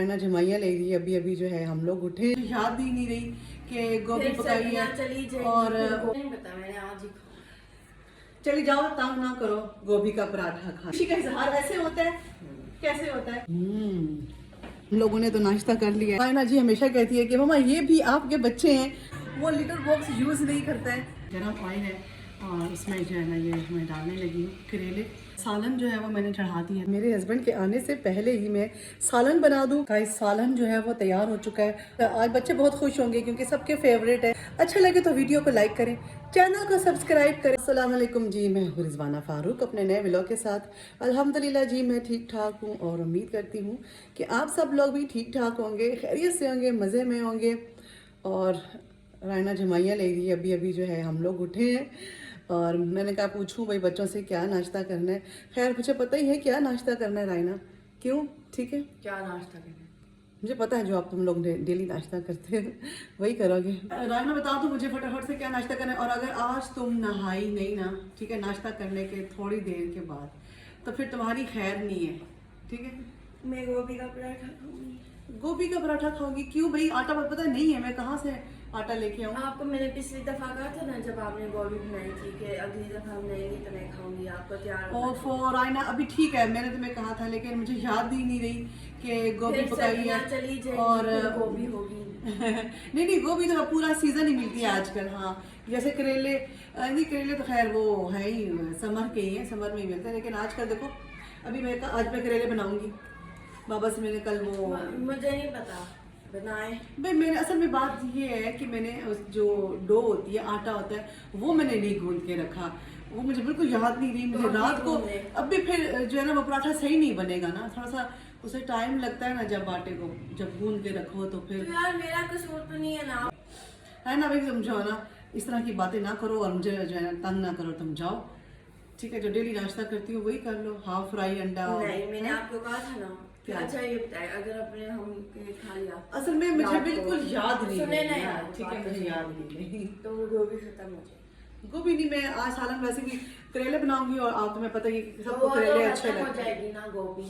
रायना जमाइया ले रही है। अभी अभी जो है हम लोग उठे, याद ही नहीं रही कि गोभी पकाई है। और चली जाओ, तंग ना करो, गोभी का पराठा खा। खुशी का इजहार ऐसे होता है, कैसे होता है। हम लोगों ने तो नाश्ता कर लिया। रायना जी हमेशा कहती है कि मम्मा ये भी आपके बच्चे हैं, वो लिटिल बॉक्स यूज नहीं करता है। गर्म ऑयल है और इसमें जो है ना ये मैं डालने लगी हूँ करेले। सालन जो है वो मैंने चढ़ा दी है। मेरे हस्बैंड के आने से पहले ही मैं सालन बना दूँ। गाइस सालन जो है वो तैयार हो चुका है। आज बच्चे बहुत खुश होंगे क्योंकि सबके फेवरेट है। अच्छा लगे तो वीडियो को लाइक करें, चैनल को सब्सक्राइब करें। अस्सलाम वालेकुम जी, मैं हूँ रिजवाना फारूक अपने नए व्लॉग के साथ। अल्हम्दुलिल्लाह जी मैं ठीक ठाक हूँ और उम्मीद करती हूँ कि आप सब लोग भी ठीक ठाक होंगे, खैरियत से होंगे, मज़े में होंगे। और रायना जमाइया ले रही है। अभी अभी जो है हम लोग उठे हैं और मैंने कहा पूछूं भाई बच्चों से क्या नाश्ता करना है। खैर मुझे पता ही है क्या नाश्ता करना है रायना। क्यों? ठीक है, क्या नाश्ता करना है? मुझे पता है जो आप तुम लोग डेली नाश्ता करते हैं वही करोगे। रायना बता दो मुझे फटाफट से क्या नाश्ता करना है। और अगर आज तुम नहाई नहीं ना, ठीक है, नाश्ता करने के थोड़ी देर के बाद, तो फिर तुम्हारी खैर नहीं है, ठीक है। मैं गोभी का पराठा खाऊंगी। गोभी का पराठा खाओगी? क्यों भाई, आटा पता नहीं है, मैं कहाँ से आटा लेके आऊँ? आपको मैंने पिछली दफा कहा था ना जब आपने गोभी बनाई थी कि अगली दफा बनाएंगी तो मैं खाऊंगी। आपको तैयार ओफो रायना, अभी ठीक है, मैंने तुम्हें कहा था लेकिन मुझे याद ही नहीं रही कि गोभी पकाई है। चली जाएगी और गोभी होगी नहीं गोभी तो पूरा सीजन ही मिलती है आजकल। हाँ जैसे करेले, नहीं करेले तो खैर वो है ही समर के ही है, समर में ही मिलते हैं। लेकिन आजकल देखो, अभी मैं आज मैं करेले बनाऊंगी। बाबा से मैंने कल वो, मुझे नहीं पता बनाए भाई मैंने असल में बात ये है कि मैंने जो डो होती है, आटा होता है, वो मैंने नहीं गूंद के रखा। वो मुझे बिल्कुल याद नहीं रही। मुझे रात को अब भी फिर जो है ना वो पराठा सही नहीं बनेगा ना, थोड़ा सा उसे टाइम लगता है ना। जब आटे को जब गूंद के रखो तो फिर तो यार मेरा कसूर तो नहीं है ना, है ना भाई। तुम जो है ना इस तरह की बातें ना करो और मुझे जो है ना तंग ना करो। तुम जाओ, ठीक है, जो डेली नाश्ता करती हो वही कर लो। हाफ फ्राई अंडा। नहीं मैंने आपको कहा था ना। अच्छा ये बताए अगर अपने हम खा लिया, असल में मुझे बिल्कुल याद नहीं सुने ना है। यार, ठीक है, मुझे याद नहीं तो वो गोभी खत्म हो जाए। गोभी नहीं, मैं आज सालन वैसे भी करेले बनाऊंगी और आप तुम्हें पता ही है सबको तो करेले अच्छे खत्म हो लगते हैं। जाएगी ना गोभी।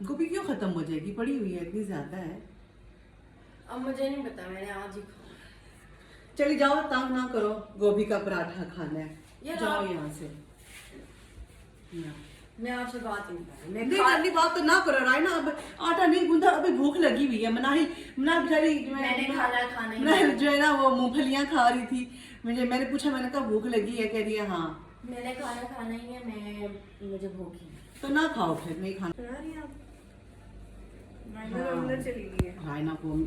गोभी क्यों खत्म हो जाएगी? पड़ी हुई है, इतनी ज्यादा है। अब मुझे नहीं पता, मैंने आज ही खाया। चली जाओ, तंग ना करो, गोभी का पराठा खाना है, जाओ यहाँ से। मैं आपसे बात ही नहीं कर रही। नहीं करनी बात तो ना करो रायना। अब आटा नहीं गूंदा, अभी भूख लगी हुई है। मना बेचारी मैंने जो है ना वो मूंगफलियां खा रही थी। मैंने पूछा, मैंने कहा भूख लगी है, कह रही है हाँ। मैंने खाना ही है, मुझे भूख ही तो ना खाओ फिर, नहीं खाना।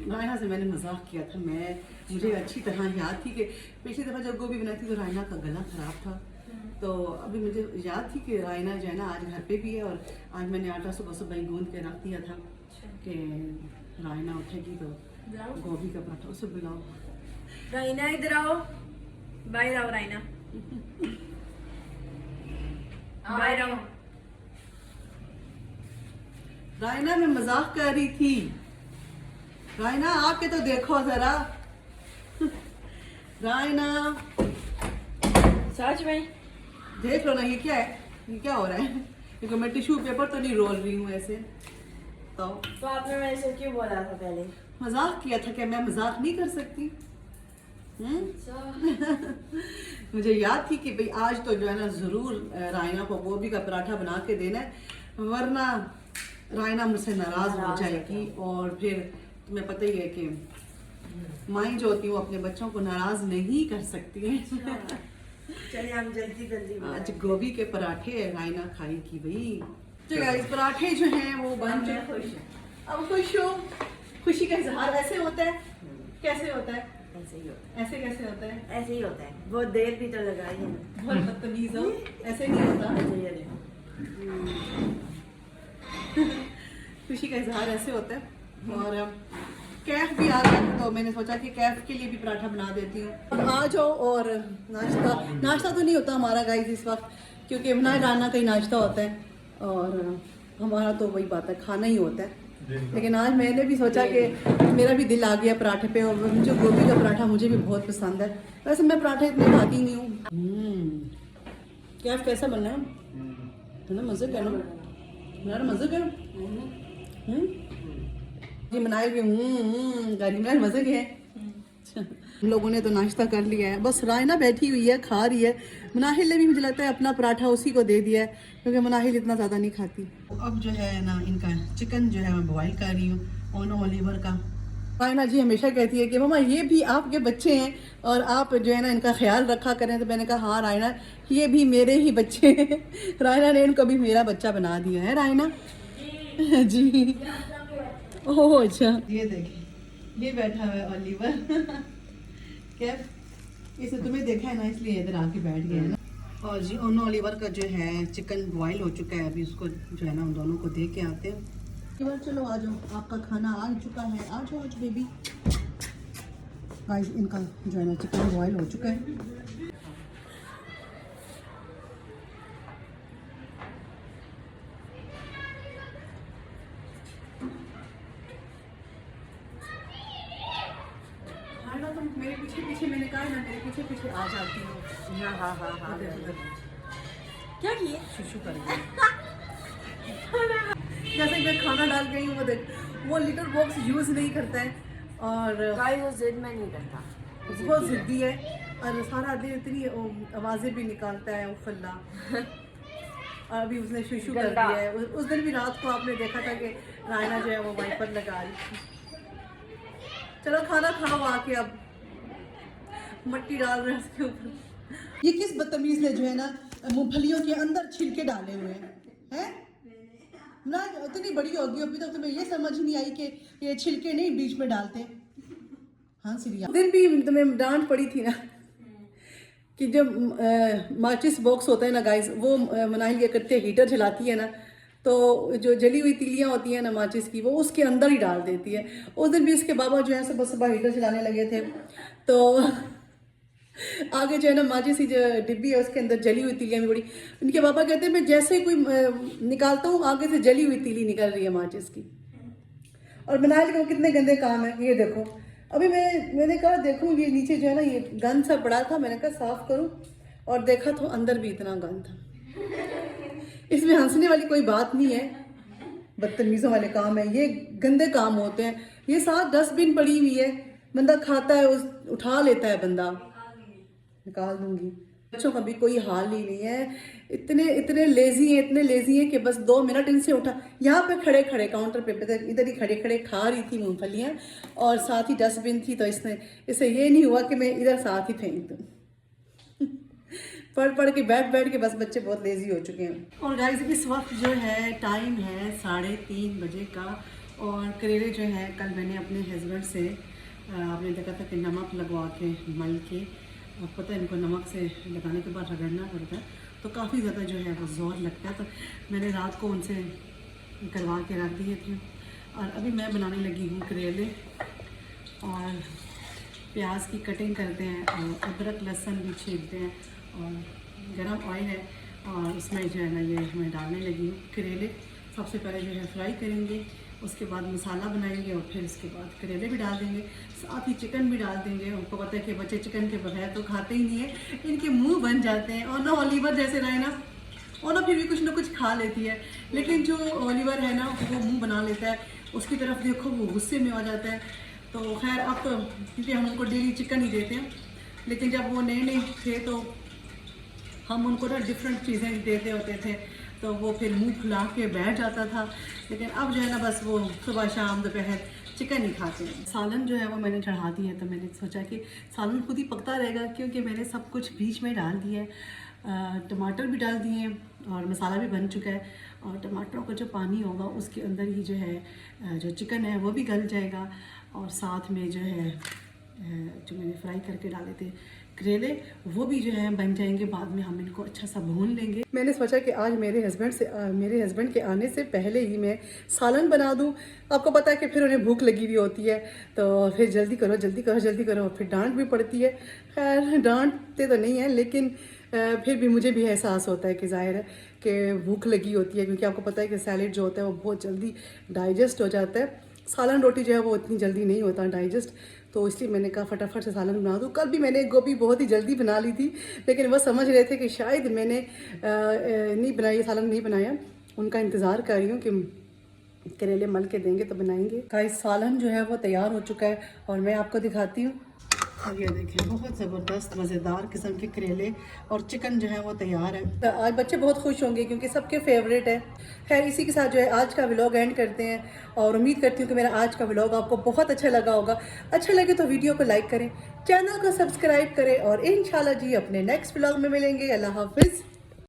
रायना से मैंने मजाक किया था। मुझे अच्छी तरह याद थी कि पिछली दफा जब गोभी बनाई थी तो रायना का गला खराब था। तो अभी मुझे याद थी कि रायना जो है ना आज घर पे भी है और आज मैंने आटा सुबह सुबह ही गूंद के रख दिया था कि रायना उठेगी तो गोभी का पराठा। उसे बुलाओ। रायना इधर आओ, बाहर आओ रायना, बाहर आओ। रायना मैं मजाक कर रही थी। रायना आके तो देखो जरा। रायना सच में देख लो ना, ये क्या है, ये क्या हो रहा है? क्योंकि मैं टिश्यू पेपर तो नहीं रोल रही हूँ ऐसे। तो आपने मेरे से क्यों बोला था पहले? मजाक किया था कि मैं मजाक नहीं कर सकती। मुझे याद थी कि भाई आज तो जो है ना जरूर रायना को गोभी का पराठा बना के देना है, वरना रायना मुझसे नाराज हो जाएगी। और फिर तुम्हें पता ही है कि माई जो होती है वो अपने बच्चों को नाराज नहीं कर सकती है। चलिए हम जल्दी आज गोभी के पराठे रायना खाएगी भाई। तो गाइस पराठे जो हैं वो बन चुके। खुश अब खुश हो, खुशी का इजहार ऐसे होता है, कैसे होता है? ऐसे ही होता है। ऐसे कैसे होता है? ऐसे ही होता है। बहुत देर भी तो लगाई है ना। बहुत बदतमीज हो, ऐसे नहीं होता। ये देखो खुशी का इजहार ऐसे होता है। और कैफ भी आ गया तो मैंने सोचा कि कैफ के लिए भी पराठा बना देती हूँ। अब आ जाओ। और नाश्ता तो नहीं होता हमारा गाइस इस वक्त, क्योंकि ना राना का ही नाश्ता होता है और हमारा तो वही बात है, खाना ही होता है। लेकिन आज मैंने भी सोचा कि मेरा भी दिल आ गया पराठे पे, और मुझे गोभी का पराठा मुझे भी बहुत पसंद है। वैसे मैं पराठे इतने खाती नहीं हूँ। कैफ कैसा बनना है ना? मज़े का ना, मेरा मज़े का। जी मनाए भी गाड़ी में मजे के हैं। हम लोगों ने तो नाश्ता कर लिया है, बस रायना बैठी हुई है खा रही है। मनाहिल ने भी मुझे लगता है अपना पराठा उसी को दे दिया है क्योंकि मनाहिल इतना ज़्यादा नहीं खाती। अब जो है ना इनका चिकन जो है मैं बॉईल कर रही हूँ ओनो ओलिवर का। रायना जी हमेशा कहती है कि मम्मा ये भी आपके बच्चे हैं और आप जो है ना इनका ख्याल रखा करें। तो मैंने कहा हाँ रायना ये भी मेरे ही बच्चे हैं। रायना ने इनको भी मेरा बच्चा बना दिया है रायना जी। ओह अच्छा ये देखिए ये बैठा हुआ है ओलिवर क्या इसे तुम्हें देखा है ना इसलिए इधर आके बैठ गया है ना। और जी ओनो ओलिवर का जो है चिकन बॉईल हो चुका है, अभी उसको जो है ना उन दोनों को दे के आते हैं। चलो आ जाओ आपका खाना आ चुका है, आ जाओ आज बेबी। गाइस इनका जो है ना चिकन बॉईल हो चुका है। मेरे पीछे पीछे मैंने कहा ना मेरे पीछे पीछे आ जाती हूँ। हाँ क्या किए? शुशु कर जैसे मैं खाना डाल गई हूँ वो देख वो लिटर बॉक्स यूज़ नहीं करता है और गाइस वो जिद में नहीं करता, बहुत जिद्दी है और सारा दिन इतनी आवाज़ें भी निकालता है उफल्ला। और अभी उसने शुशु कर दिया है। उस दिन भी रात को आपने देखा था कि रायना जो है वो वाइपर लगा रही थी। चलो खाना खाओ आके, अब मट्टी डाल रहे हैं उसके ऊपर। ये किस बदतमीज ने जो है ना मूंगफलियों के अंदर छिलके डाले हुए हैं ना। इतनी बड़ी होगी अभी तक तुम्हें ये समझ नहीं आई कि ये छिलके नहीं बीच में डालते। हाँ सीरिया दिन भी तुम्हें डांट पड़ी थी ना कि जब माचिस बॉक्स होता है ना गाइस वो मनाहिल क्या करते हैं हीटर जलाती है ना तो जो जली हुई तीलियाँ होती हैं ना माचिस की वो उसके अंदर ही डाल देती है। उस दिन भी इसके बाबा जो है सुबह सुबह हीटर चलाने लगे थे तो आगे जो है ना माचिस की जो डिब्बी है उसके अंदर जली हुई तीलियाँ भी बड़ी। इनके पापा कहते हैं मैं जैसे ही कोई निकालता हूँ आगे से जली हुई तीली निकल रही है माचिस की। और मनाहिल के कितने गंदे काम है ये देखो। अभी मैंने कहा देखूँ ये नीचे जो है ना ये गंद सा पड़ा था, मैंने कहा साफ करूँ और देखा तो अंदर भी इतना गंद था। इसमें हंसने वाली कोई बात नहीं है, बदतमीज़ों वाले काम है ये, गंदे काम होते हैं ये। साथ डस्टबिन पड़ी हुई है, बंदा खाता है उठा लेता है, बंदा निकाल दूंगी। बच्चों का भी कोई हाल ही नहीं है, इतने लेजी हैं कि बस 2 मिनट इनसे उठा। यहाँ पे खड़े खड़े काउंटर पे इधर ही खड़े खड़े खा रही थी मूंगफलियाँ और साथ ही डस्टबिन थी तो इससे ये नहीं हुआ कि मैं इधर साथ ही फेंक दूँ। पढ़ के बैठ के बस बच्चे बहुत लेजी हो चुके हैं। और गाइस इस वक्त जो है टाइम है 3:30 बजे का और करेले जो है कल मैंने अपने हस्बैंड से आपने देखा था कि नमक लगवा के मल के, पता है इनको नमक से लगाने के बाद रगड़ना पड़ता है तो काफ़ी ज़्यादा जो है वो ज़ोर लगता है। तो मैंने रात को उनसे करवा के रख दिए थे और अभी मैं बनाने लगी हूँ करेले और प्याज की कटिंग करते हैं और अदरक लहसुन भी छीलते हैं और गरम ऑयल है और इसमें जो है ना ये मैं डालने लगी हूँ करेले। सबसे पहले जो है फ्राई करेंगे, उसके बाद मसाला बनाएंगे और फिर उसके बाद करेले भी डाल देंगे, साथ ही चिकन भी डाल देंगे। उनको पता है कि बच्चे चिकन के बगैर तो खाते ही नहीं है, इनके मुंह बन जाते हैं। और ना ओलिवर जैसे रहे ना और ना फिर भी कुछ ना कुछ खा लेती है, लेकिन जो ओलिवर है ना वो मुँह बना लेता है, उसकी तरफ देखो वो गुस्से में आ जाता है। तो खैर अब तो क्योंकि हम उनको डेली चिकन ही देते हैं, लेकिन जब वो नए थे तो हम उनको ना डिफरेंट चीज़ें देते होते थे तो वो फिर मुंह फुला के बैठ जाता था। लेकिन अब जो है ना बस वो सुबह शाम दोपहर चिकन ही खाते हैं। सालन जो है वो मैंने चढ़ा दी है तो मैंने सोचा कि सालन खुद ही पकता रहेगा क्योंकि मैंने सब कुछ बीच में डाल दिया है, टमाटर भी डाल दिए और मसाला भी बन चुका है और टमाटरों का जो पानी होगा उसके अंदर ही जो है जो चिकन है वो भी गल जाएगा और साथ में जो है जो मैंने फ्राई करके डाले थे करेले वो भी जो है बन जाएंगे। बाद में हम इनको अच्छा सा भून लेंगे। मैंने सोचा कि आज मेरे हस्बैंड के आने से पहले ही मैं सालन बना दूं। आपको पता है कि फिर उन्हें भूख लगी हुई होती है तो फिर जल्दी करो फिर डांट भी पड़ती है। खैर डांटते तो नहीं है लेकिन फिर भी मुझे भी एहसास होता है कि जाहिर है कि भूख लगी होती है, क्योंकि आपको पता है कि सैलेड जो होता है वो बहुत जल्दी डाइजेस्ट हो जाता है। सालन रोटी जो है वो इतनी जल्दी नहीं होता डाइजेस्ट, तो इसलिए मैंने कहा फटाफट से सालन बना दूँ। कल भी मैंने गोभी बहुत ही जल्दी बना ली थी लेकिन वह समझ रहे थे कि शायद मैंने नहीं बनाई, सालन नहीं बनाया। उनका इंतज़ार कर रही हूँ कि करेले मल के देंगे तो बनाएंगे। गाइस सालन जो है वो तैयार हो चुका है और मैं आपको दिखाती हूँ। और ये देखें बहुत ज़बरदस्त मज़ेदार किस्म के करेले और चिकन जो है वो तैयार है। तो आज बच्चे बहुत खुश होंगे क्योंकि सबके फेवरेट है। खैर इसी के साथ जो है आज का व्लॉग एंड करते हैं और उम्मीद करती हूँ कि मेरा आज का व्लॉग आपको बहुत अच्छा लगा होगा। अच्छा लगे तो वीडियो को लाइक करें, चैनल को सब्सक्राइब करें और इंशाल्लाह जी अपने नेक्स्ट व्लॉग में मिलेंगे। अल्लाह हाफिज़।